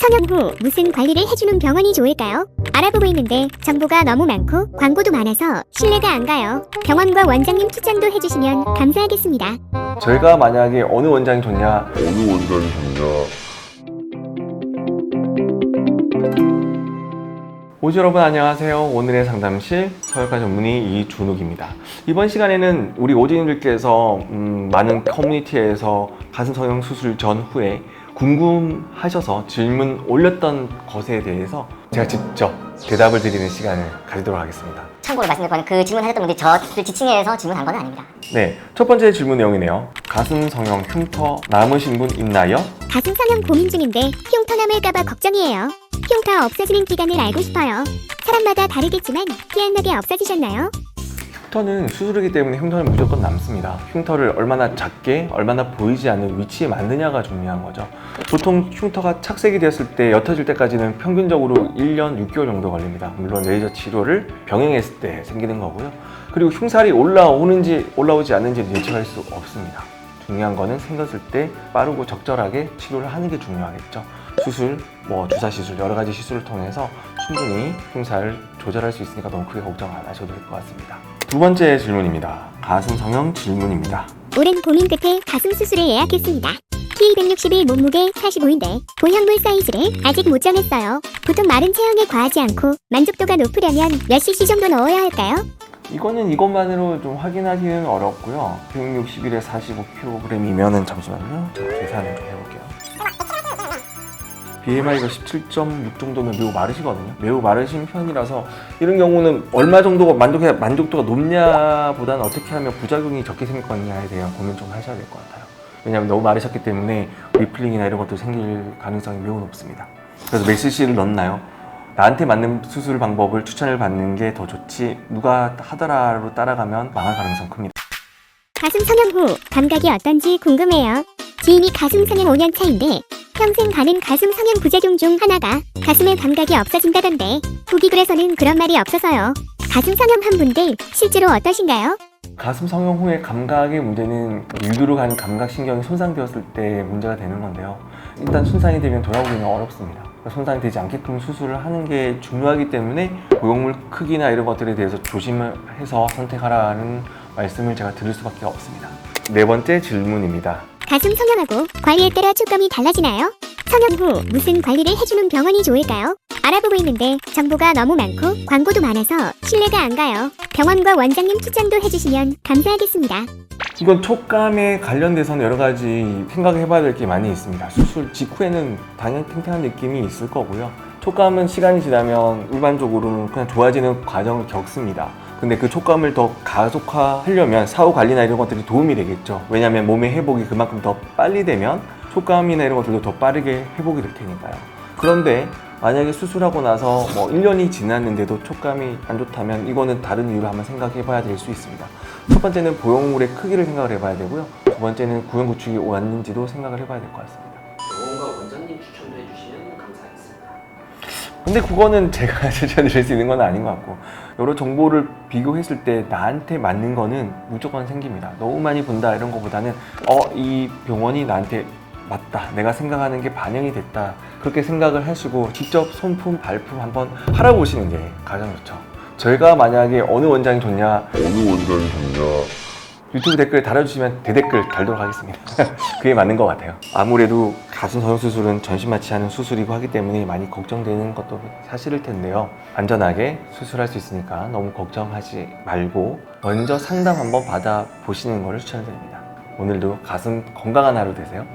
성형 후 무슨 관리를 해주는 병원이 좋을까요? 알아보고 있는데 정보가 너무 많고 광고도 많아서 신뢰가 안 가요. 병원과 원장님 추천도 해주시면 감사하겠습니다. 저희가 만약에 어느 원장이 좋냐, 오지 여러분 안녕하세요. 오늘의 상담실 서울과 전문의 이준욱입니다. 이번 시간에는 우리 오지님들께서 많은 커뮤니티에서 가슴 성형 수술 전후에 궁금하셔서 질문 올렸던 것에 대해서 제가 직접 대답을 드리는 시간을 가지도록 하겠습니다. 참고로 말씀드릴 거는 그 질문하셨던 분들이 저를 지칭해서 질문한 건 아닙니다. 네, 첫 번째 질문 내용이네요. 가슴 성형 흉터 남으신 분 있나요? 가슴 성형 고민 중인데 흉터 남을까봐 걱정이에요. 흉터 없어지는 기간을 알고 싶어요. 사람마다 다르겠지만 티 안 나게 없어지셨나요? 흉터는 수술이기 때문에 흉터는 무조건 남습니다. 흉터를 얼마나 작게, 얼마나 보이지 않는 위치에 만드냐가 중요한 거죠. 보통 흉터가 착색이 되었을 때 옅어질 때까지는 평균적으로 1년 6개월 정도 걸립니다. 물론 레이저 치료를 병행했을 때 생기는 거고요. 그리고 흉살이 올라오는지 올라오지 않는지 예측할 수 없습니다. 중요한 거는 생겼을 때 빠르고 적절하게 치료를 하는 게 중요하겠죠. 수술, 주사 시술, 여러 가지 시술을 통해서 충분히 흉살을 조절할 수 있으니까 너무 크게 걱정 안 하셔도 될 것 같습니다. 두 번째 질문입니다. 가슴 성형 질문입니다. 오랜 고민 끝에 가슴 수술을 예약했습니다. 키 161, 몸무게 45인데 고형물 사이즈를 아직 못 정했어요. 보통 마른 체형에 과하지 않고 만족도가 높으려면 몇 cc 정도 넣어야 할까요? 이거는 이것만으로 좀 확인하기는 어렵고요. 161에 45kg이면은 잠시만요. 제가 계산을 좀 해볼게요. BMI가 17.6 정도면 매우 마르시거든요. 매우 마르신 편이라서 이런 경우는 얼마 정도가 만족도가 높냐보다는 어떻게 하면 부작용이 적게 생길 거냐에 대한 고민 좀 하셔야 될 것 같아요. 왜냐하면 너무 마르셨기 때문에 리플링이나 이런 것도 생길 가능성이 매우 높습니다. 그래서 몇 cc를 넣나요? 나한테 맞는 수술 방법을 추천을 받는 게 더 좋지 누가 하더라로 따라가면 망할 가능성이 큽니다. 가슴 성형 후 감각이 어떤지 궁금해요. 지인이 가슴 성형 5년 차인데 평생 가는 가슴 성형 부작용 중 하나가 가슴의 감각이 없어진다던데 후기 글에서는 그런 말이 없어서요. 가슴 성형한 분들 실제로 어떠신가요? 가슴 성형 후의 감각의 문제는 유두로 가는 감각신경이 손상되었을 때 문제가 되는 건데요. 일단 손상이 되면 돌아오기는 어렵습니다. 손상이 되지 않게끔 수술을 하는 게 중요하기 때문에 고용물 크기나 이런 것들에 대해서 조심을 해서 선택하라는 말씀을 제가 드릴 수밖에 없습니다. 네 번째 질문입니다. 가슴 성형하고 관리에 따라 촉감이 달라지나요? 성형 후 무슨 관리를 해주는 병원이 좋을까요? 알아보고 있는데 정보가 너무 많고 광고도 많아서 신뢰가 안 가요. 병원과 원장님 추천도 해주시면 감사하겠습니다. 이건 촉감에 관련돼서는 여러 가지 생각해봐야 될 게 많이 있습니다. 수술 직후에는 당연히 탱탱한 느낌이 있을 거고요. 촉감은 시간이 지나면 일반적으로는 그냥 좋아지는 과정을 겪습니다. 근데 그 촉감을 더 가속화하려면 사후 관리나 이런 것들이 도움이 되겠죠. 왜냐하면 몸의 회복이 그만큼 더 빨리 되면 촉감이나 이런 것들도 더 빠르게 회복이 될 테니까요. 그런데 만약에 수술하고 나서 1년이 지났는데도 촉감이 안 좋다면 이거는 다른 이유로 한번 생각해 봐야 될 수 있습니다. 첫 번째는 보형물의 크기를 생각을 해봐야 되고요. 두 번째는 구형 구축이 왔는지도 생각을 해봐야 될 것 같습니다. 병원과 원장님 추천도 해주시면 감사하겠습니다. 근데 그거는 제가 추천드릴 수 있는 건 아닌 것 같고 여러 정보를 비교했을 때 나한테 맞는 거는 무조건 생깁니다. 너무 많이 본다 이런 거보다는 이 병원이 나한테 맞다, 내가 생각하는 게 반영이 됐다, 그렇게 생각을 하시고 직접 손품, 발품 한번 팔아보시는 게 가장 좋죠. 저희가 만약에 어느 원장이 좋냐, 유튜브 댓글에 달아주시면 대댓글 달도록 하겠습니다. 그게 맞는 것 같아요. 아무래도 가슴 성형 수술은 전신 마취하는 수술이고 하기 때문에 많이 걱정되는 것도 사실일 텐데요. 안전하게 수술할 수 있으니까 너무 걱정하지 말고 먼저 상담 한번 받아보시는 것을 추천드립니다. 오늘도 가슴 건강한 하루 되세요.